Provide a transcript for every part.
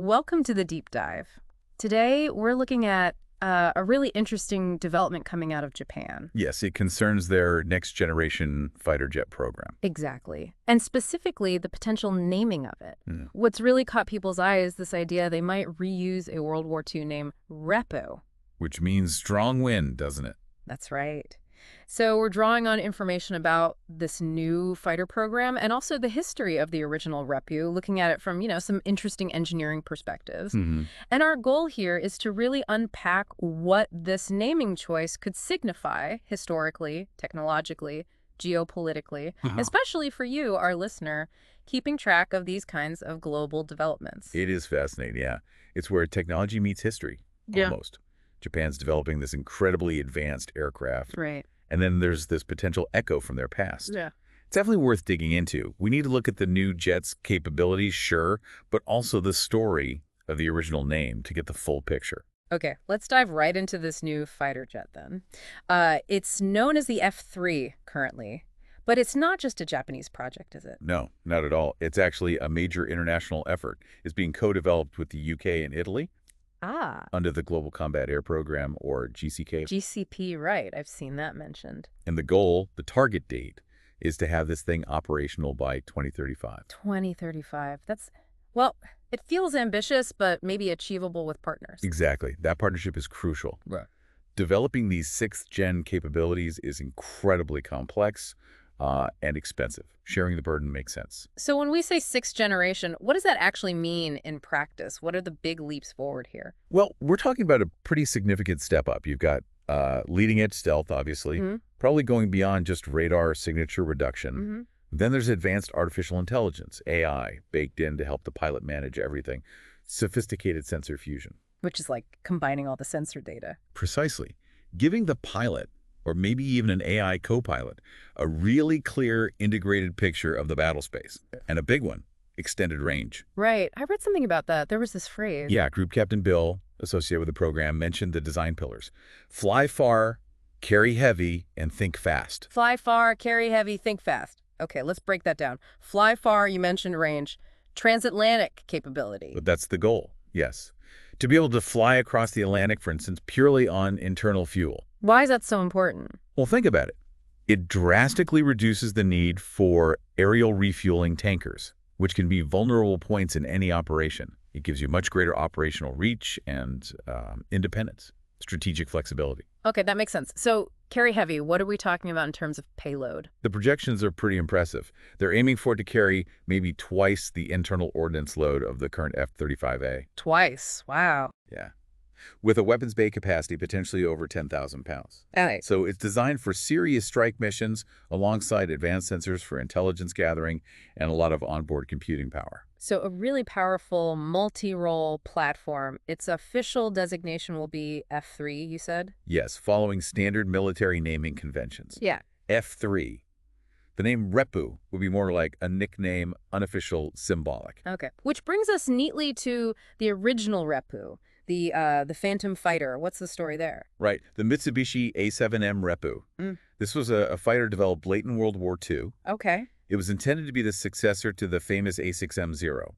Welcome to the deep dive. Today, we're looking at a really interesting development coming out of Japan. Yes, it concerns their next-generation fighter jet program. Exactly. And specifically, the potential naming of it. Mm. What's really caught people's eye is this idea they might reuse a World War II name, Reppu. Which means strong wind, doesn't it? That's right. So we're drawing on information about this new fighter program and also the history of the original Reppu, looking at it from, some interesting engineering perspectives. Mm-hmm. And our goal here is to really unpack what this naming choice could signify historically, technologically, geopolitically, especially for you, our listener, keeping track of these kinds of global developments. It is fascinating, yeah. It's where technology meets history, almost. Japan's developing this incredibly advanced aircraft. Right. And then there's this potential echo from their past. Yeah. It's definitely worth digging into. We need to look at the new jet's capabilities, sure, but also the story of the original name to get the full picture. Okay, let's dive right into this new fighter jet then. It's known as the F3 currently, but it's not just a Japanese project, is it? No, not at all. It's actually a major international effort. It's being co-developed with the UK and Italy. Under the Global Combat Air Program, or GCAP. GCP, right. I've seen that mentioned. And the goal, the target date, is to have this thing operational by 2035. 2035. Well, it feels ambitious, but maybe achievable with partners. Exactly. That partnership is crucial. Right. Developing these 6th-gen capabilities is incredibly complex and expensive. Sharing the burden makes sense. So when we say 6th generation, what does that actually mean in practice? What are the big leaps forward here? Well, we're talking about a pretty significant step up. You've got leading-edge stealth, obviously, probably going beyond just radar signature reduction. Then there's advanced artificial intelligence, AI, baked in to help the pilot manage everything. Sophisticated sensor fusion. Which is like combining all the sensor data. Precisely. Giving the pilot, or maybe even an AI co-pilot, a really clear integrated picture of the battle space. And a big one, extended range. Right. I read something about that. There was this phrase. Yeah, Group Captain Bill, associated with the program, mentioned the design pillars. Fly far, carry heavy, and think fast. Fly far, carry heavy, think fast. Okay, let's break that down. Fly far, you mentioned range. Transatlantic capability. But that's the goal, yes. To be able to fly across the Atlantic, for instance, purely on internal fuel. Why is that so important? Well, think about it. It drastically reduces the need for aerial refueling tankers, which can be vulnerable points in any operation. It gives you much greater operational reach and independence, strategic flexibility. Okay, that makes sense. So, carry heavy, what are we talking about in terms of payload? The projections are pretty impressive. They're aiming for it to carry maybe twice the internal ordnance load of the current F-35A. Twice? Wow. Yeah. With a weapons bay capacity potentially over 10,000 pounds. Right. So it's designed for serious strike missions alongside advanced sensors for intelligence gathering and a lot of onboard computing power. So a really powerful multi-role platform. Its official designation will be F3, you said? Yes, following standard military naming conventions. Yeah. F3. The name Reppu would be more like a nickname, unofficial, symbolic. Okay. Which brings us neatly to the original Reppu. The Phantom Fighter. What's the story there? Right. The Mitsubishi A7M Reppu. This was a fighter developed late in World War II. Okay. It was intended to be the successor to the famous A6M0.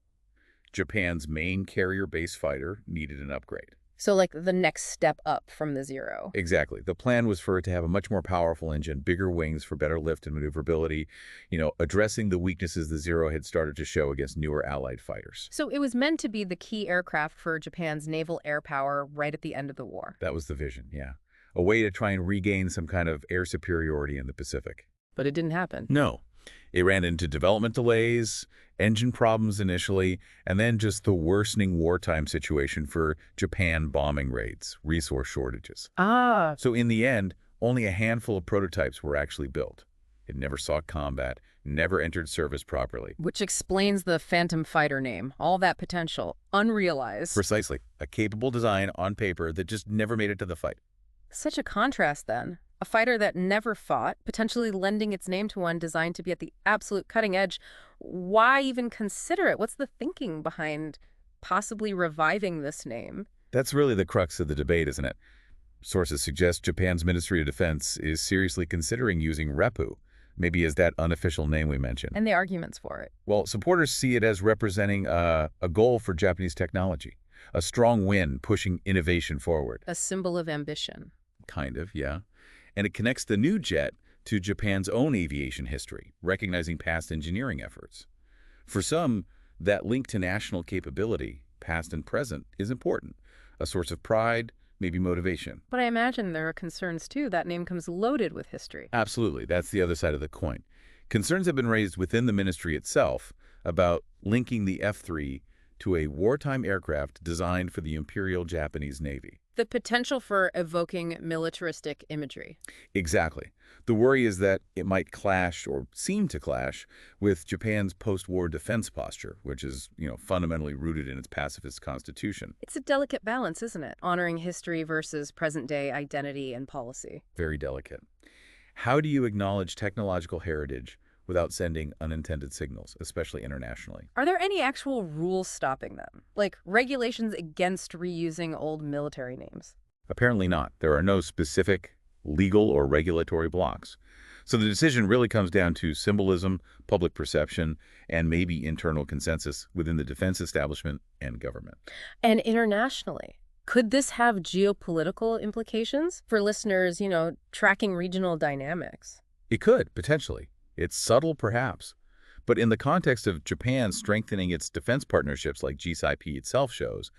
Japan's main carrier-based fighter needed an upgrade. So like the next step up from the Zero. Exactly. The plan was for it to have a much more powerful engine, bigger wings for better lift and maneuverability, addressing the weaknesses the Zero had started to show against newer Allied fighters. So it was meant to be the key aircraft for Japan's naval air power right at the end of the war. That was the vision, yeah. A way to try and regain some kind of air superiority in the Pacific. But it didn't happen. No. It ran into development delays, engine problems initially, and then just the worsening wartime situation for Japan bombing raids, resource shortages. So in the end, only a handful of prototypes were actually built. It never saw combat, never entered service properly. Which explains the Phantom Fighter name. All that potential, unrealized. Precisely. A capable design on paper that just never made it to the fight. Such a contrast then. A fighter that never fought, potentially lending its name to one designed to be at the absolute cutting edge. Why even consider it? What's the thinking behind possibly reviving this name? That's really the crux of the debate, isn't it? Sources suggest Japan's Ministry of Defense is seriously considering using Reppu, maybe as that unofficial name we mentioned. And the arguments for it. Well, supporters see it as representing a goal for Japanese technology, a strong wind pushing innovation forward. A symbol of ambition. Kind of, yeah. And it connects the new jet to Japan's own aviation history, recognizing past engineering efforts. For some, that link to national capability, past and present, is important, a source of pride, maybe motivation. But I imagine there are concerns, too. That name comes loaded with history. Absolutely. That's the other side of the coin. Concerns have been raised within the ministry itself about linking the F-3 to a wartime aircraft designed for the Imperial Japanese Navy. The potential for evoking militaristic imagery. Exactly. The worry is that it might clash, or seem to clash, with Japan's post-war defense posture, which is, fundamentally rooted in its pacifist constitution. It's a delicate balance, isn't it? Honoring history versus present-day identity and policy. Very delicate. How do you acknowledge technological heritage without sending unintended signals, especially internationally? Are there any actual rules stopping them? Like regulations against reusing old military names? Apparently not. There are no specific legal or regulatory blocks. So the decision really comes down to symbolism, public perception, and maybe internal consensus within the defense establishment and government. And internationally, could this have geopolitical implications for listeners, tracking regional dynamics? It could, potentially. It's subtle, perhaps. But in the context of Japan strengthening its defense partnerships like GCAP itself shows,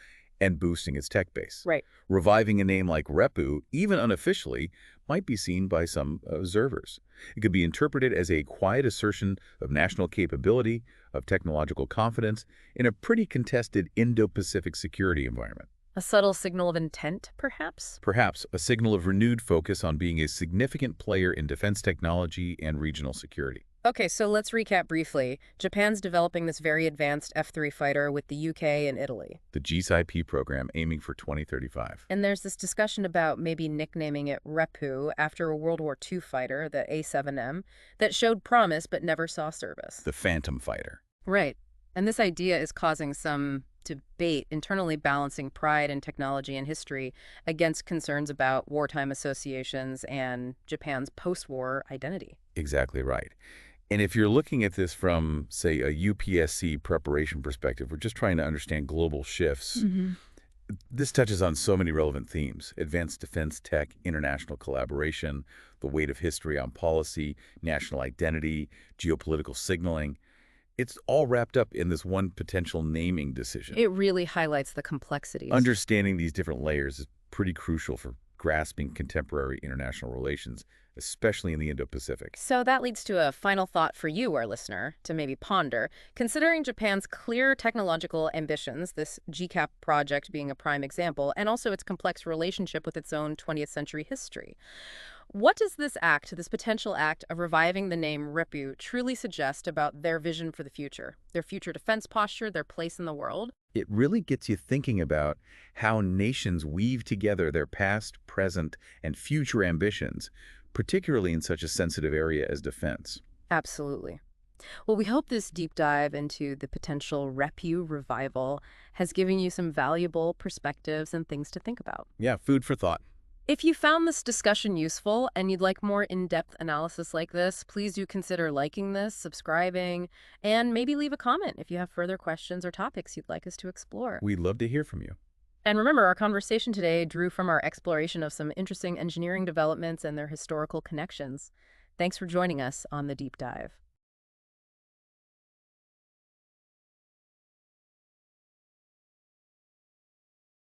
and boosting its tech base. Right. Reviving a name like Reppu, even unofficially, might be seen by some observers. It could be interpreted as a quiet assertion of national capability, of technological confidence, in a pretty contested Indo-Pacific security environment. A subtle signal of intent, perhaps? Perhaps a signal of renewed focus on being a significant player in defense technology and regional security. Okay, so let's recap briefly. Japan's developing this very advanced F-3 fighter with the UK and Italy. The GCAP program aiming for 2035. And there's this discussion about maybe nicknaming it Reppu after a World War II fighter, the A7M, that showed promise but never saw service. The Phantom fighter. Right. And this idea is causing some debate, internally balancing pride in technology and history against concerns about wartime associations and Japan's post-war identity. Exactly right. And if you're looking at this from, say, a UPSC preparation perspective, we're just trying to understand global shifts. This touches on so many relevant themes: advanced defense tech, international collaboration, the weight of history on policy, national identity, geopolitical signaling. It's all wrapped up in this one potential naming decision. It really highlights the complexities. Understanding these different layers is pretty crucial for grasping contemporary international relations, especially in the Indo-Pacific. So that leads to a final thought for you, our listener, to maybe ponder. Considering Japan's clear technological ambitions, this GCAP project being a prime example, and also its complex relationship with its own 20th century history, what does this potential act of reviving the name Reppu truly suggest about their vision for the future, their future defense posture, their place in the world? It really gets you thinking about how nations weave together their past, present, and future ambitions, particularly in such a sensitive area as defense. Absolutely. Well, we hope this deep dive into the potential Reppu revival has given you some valuable perspectives and things to think about. Yeah, food for thought. If you found this discussion useful and you'd like more in-depth analysis like this, please do consider liking this, subscribing, and maybe leave a comment if you have further questions or topics you'd like us to explore. We'd love to hear from you. And remember, our conversation today drew from our exploration of some interesting engineering developments and their historical connections. Thanks for joining us on the deep dive.